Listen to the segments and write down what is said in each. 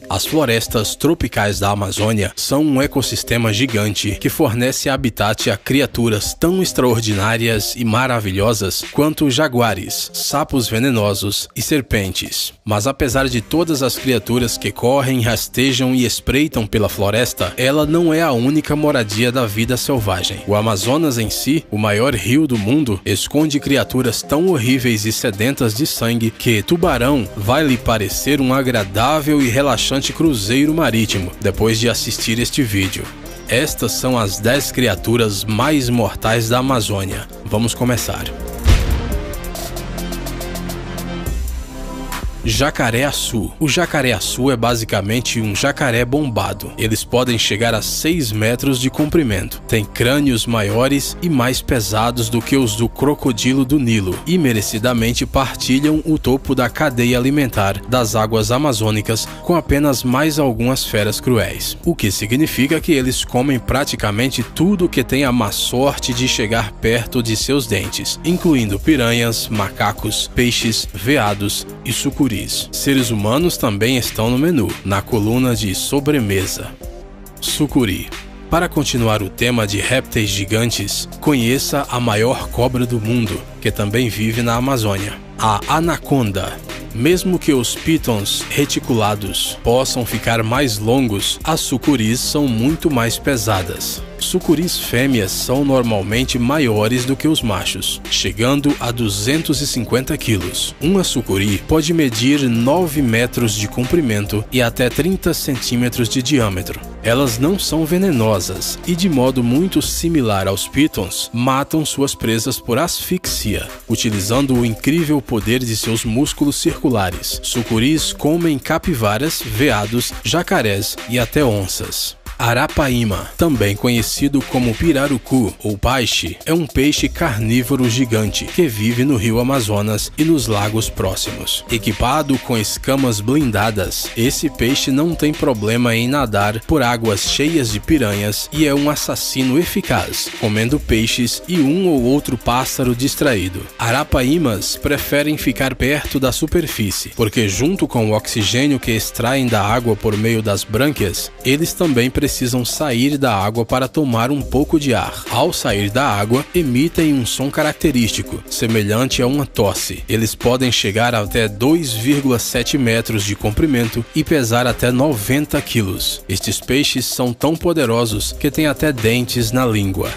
As florestas tropicais da Amazônia são um ecossistema gigante que fornece habitat a criaturas tão extraordinárias e maravilhosas quanto jaguares, sapos venenosos e serpentes. Mas apesar de todas as criaturas que correm, rastejam e espreitam pela floresta, ela não é a única moradia da vida selvagem. O Amazonas em si, o maior rio do mundo, esconde criaturas tão horríveis e sedentas de sangue que Tubarão vai lhe parecer um agradável e relaxante cruzeiro marítimo depois de assistir este vídeo. Estas são as 10 criaturas mais mortais da Amazônia. Vamos começar. Jacaré-açu. O jacaré-açu é basicamente um jacaré bombado. Eles podem chegar a 6 metros de comprimento. Tem crânios maiores e mais pesados do que os do crocodilo do Nilo e merecidamente partilham o topo da cadeia alimentar das águas amazônicas com apenas mais algumas feras cruéis. O que significa que eles comem praticamente tudo que tem a má sorte de chegar perto de seus dentes, incluindo piranhas, macacos, peixes, veados e sucuris. Seres humanos também estão no menu, na coluna de sobremesa. Sucuri. Para continuar o tema de répteis gigantes, conheça a maior cobra do mundo, que também vive na Amazônia, a anaconda. Mesmo que os pitons reticulados possam ficar mais longos, as sucuris são muito mais pesadas. Sucuris fêmeas são normalmente maiores do que os machos, chegando a 250 quilos. Uma sucuri pode medir 9 metros de comprimento e até 30 centímetros de diâmetro. Elas não são venenosas e, de modo muito similar aos pitons, matam suas presas por asfixia, utilizando o incrível poder de seus músculos circulares. Sucuris comem capivaras, veados, jacarés e até onças. Arapaíma, também conhecido como pirarucu ou paixe, é um peixe carnívoro gigante que vive no rio Amazonas e nos lagos próximos. Equipado com escamas blindadas, esse peixe não tem problema em nadar por águas cheias de piranhas e é um assassino eficaz, comendo peixes e um ou outro pássaro distraído. Arapaímas preferem ficar perto da superfície, porque junto com o oxigênio que extraem da água por meio das brânquias, eles também precisam sair da água para tomar um pouco de ar. Ao sair da água, emitem um som característico, semelhante a uma tosse. Eles podem chegar até 2,7 metros de comprimento e pesar até 90 quilos. Estes peixes são tão poderosos que têm até dentes na língua.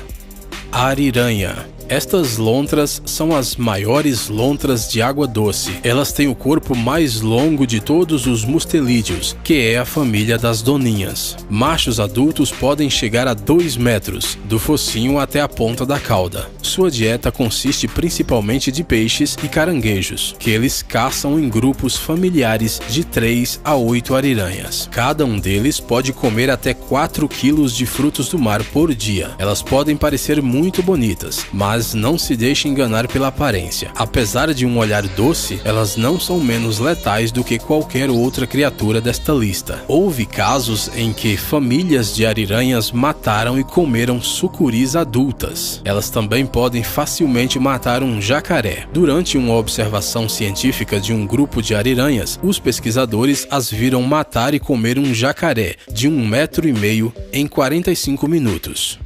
Ariranha. Estas lontras são as maiores lontras de água doce. Elas têm o corpo mais longo de todos os mustelídeos, que é a família das doninhas. Machos adultos podem chegar a 2 metros, do focinho até a ponta da cauda. Sua dieta consiste principalmente de peixes e caranguejos, que eles caçam em grupos familiares de 3 a 8 ariranhas. Cada um deles pode comer até 4 quilos de frutos do mar por dia. Elas podem parecer muito bonitas, mas não se deixe enganar pela aparência. Apesar de um olhar doce, elas não são menos letais do que qualquer outra criatura desta lista. Houve casos em que famílias de ariranhas mataram e comeram sucuris adultas. Elas também podem facilmente matar um jacaré. Durante uma observação científica de um grupo de ariranhas, os pesquisadores as viram matar e comer um jacaré de 1,5 metro em 45 minutos.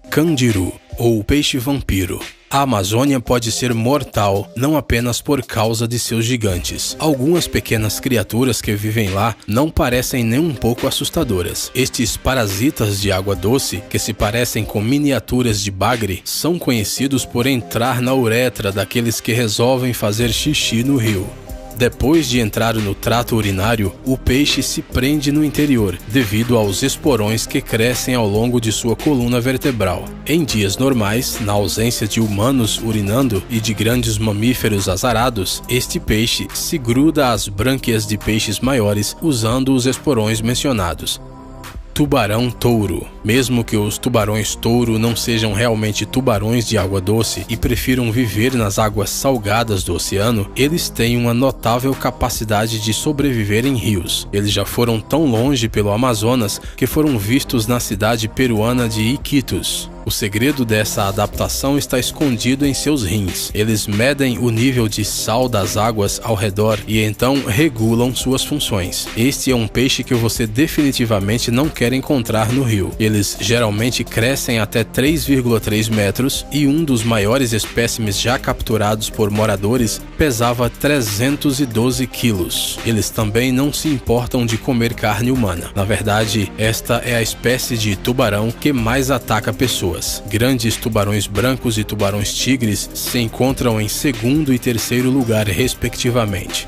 Candiru, ou peixe vampiro. A Amazônia pode ser mortal não apenas por causa de seus gigantes. Algumas pequenas criaturas que vivem lá não parecem nem um pouco assustadoras. Estes parasitas de água doce, que se parecem com miniaturas de bagre, são conhecidos por entrar na uretra daqueles que resolvem fazer xixi no rio. Depois de entrar no trato urinário, o peixe se prende no interior, devido aos esporões que crescem ao longo de sua coluna vertebral. Em dias normais, na ausência de humanos urinando e de grandes mamíferos azarados, este peixe se gruda às brânquias de peixes maiores usando os esporões mencionados. Tubarão-touro. Mesmo que os tubarões-touro não sejam realmente tubarões de água doce e prefiram viver nas águas salgadas do oceano, eles têm uma notável capacidade de sobreviver em rios. Eles já foram tão longe pelo Amazonas que foram vistos na cidade peruana de Iquitos. O segredo dessa adaptação está escondido em seus rins. Eles medem o nível de sal das águas ao redor e então regulam suas funções. Este é um peixe que você definitivamente não quer encontrar no rio. Eles geralmente crescem até 3,3 metros e um dos maiores espécimes já capturados por moradores pesava 312 quilos. Eles também não se importam de comer carne humana. Na verdade, esta é a espécie de tubarão que mais ataca pessoas. Grandes tubarões brancos e tubarões tigres se encontram em segundo e terceiro lugar, respectivamente.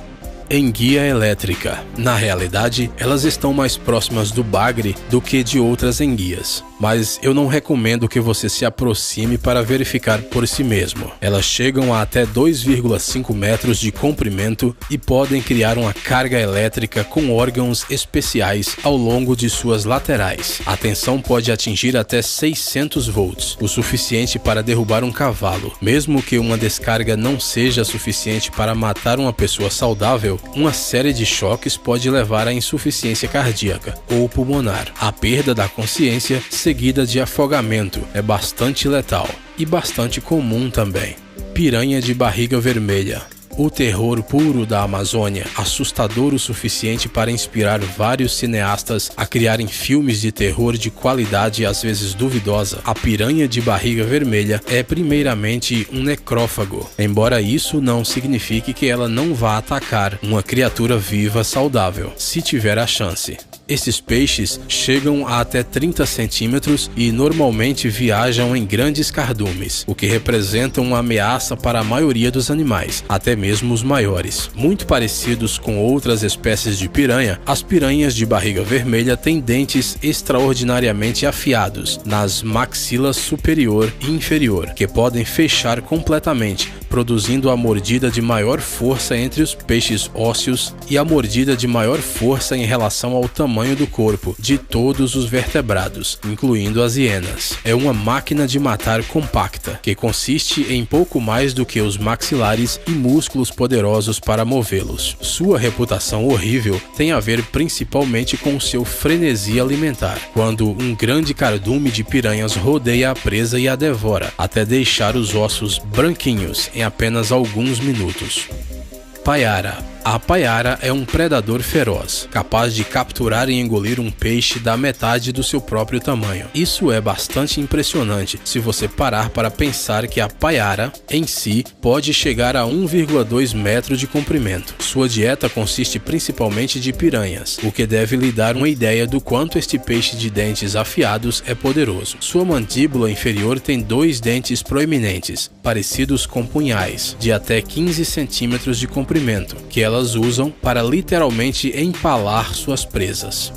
Enguia elétrica. Na realidade, elas estão mais próximas do bagre do que de outras enguias, mas eu não recomendo que você se aproxime para verificar por si mesmo. Elas chegam a até 2,5 metros de comprimento e podem criar uma carga elétrica com órgãos especiais ao longo de suas laterais. A tensão pode atingir até 600 volts, o suficiente para derrubar um cavalo. Mesmo que uma descarga não seja suficiente para matar uma pessoa saudável, uma série de choques pode levar à insuficiência cardíaca ou pulmonar. A perda da consciência, seguida de afogamento, é bastante letal e bastante comum também. Piranha de barriga vermelha. O terror puro da Amazônia, assustador o suficiente para inspirar vários cineastas a criarem filmes de terror de qualidade às vezes duvidosa. A piranha de barriga vermelha é primeiramente um necrófago, embora isso não signifique que ela não vá atacar uma criatura viva saudável, se tiver a chance. Esses peixes chegam a até 30 centímetros e normalmente viajam em grandes cardumes, o que representa uma ameaça para a maioria dos animais, até mesmo os maiores. Muito parecidos com outras espécies de piranha, as piranhas de barriga vermelha têm dentes extraordinariamente afiados nas maxilas superior e inferior, que podem fechar completamente, produzindo a mordida de maior força entre os peixes ósseos e a mordida de maior força em relação ao tamanho do corpo de todos os vertebrados, incluindo as hienas. É uma máquina de matar compacta, que consiste em pouco mais do que os maxilares e músculos poderosos para movê-los. Sua reputação horrível tem a ver principalmente com seu frenesi alimentar, quando um grande cardume de piranhas rodeia a presa e a devora, até deixar os ossos branquinhos em apenas alguns minutos. Paiara. A paiara é um predador feroz, capaz de capturar e engolir um peixe da metade do seu próprio tamanho. Isso é bastante impressionante se você parar para pensar que a paiara, em si, pode chegar a 1,2 metros de comprimento. Sua dieta consiste principalmente de piranhas, o que deve lhe dar uma ideia do quanto este peixe de dentes afiados é poderoso. Sua mandíbula inferior tem 2 dentes proeminentes, parecidos com punhais, de até 15 centímetros de comprimento, que elas usam para literalmente empalar suas presas.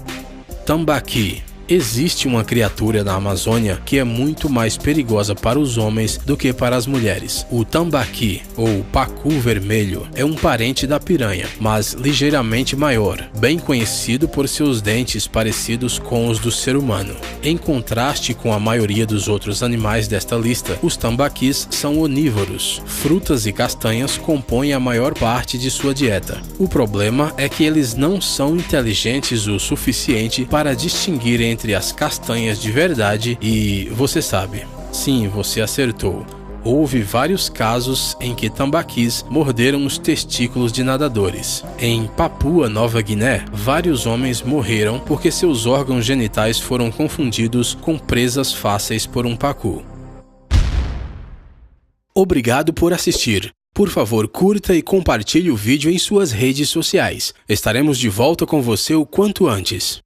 Tambaqui. Existe uma criatura na Amazônia que é muito mais perigosa para os homens do que para as mulheres. O tambaqui, ou pacu vermelho, é um parente da piranha, mas ligeiramente maior, bem conhecido por seus dentes parecidos com os do ser humano. Em contraste com a maioria dos outros animais desta lista, os tambaquis são onívoros. Frutas e castanhas compõem a maior parte de sua dieta. O problema é que eles não são inteligentes o suficiente para distinguir entre as castanhas de verdade e, você sabe, sim, você acertou. Houve vários casos em que tambaquis morderam os testículos de nadadores. Em Papua Nova Guiné, vários homens morreram porque seus órgãos genitais foram confundidos com presas fáceis por um pacu. Obrigado por assistir. Por favor, curta e compartilhe o vídeo em suas redes sociais. Estaremos de volta com você o quanto antes.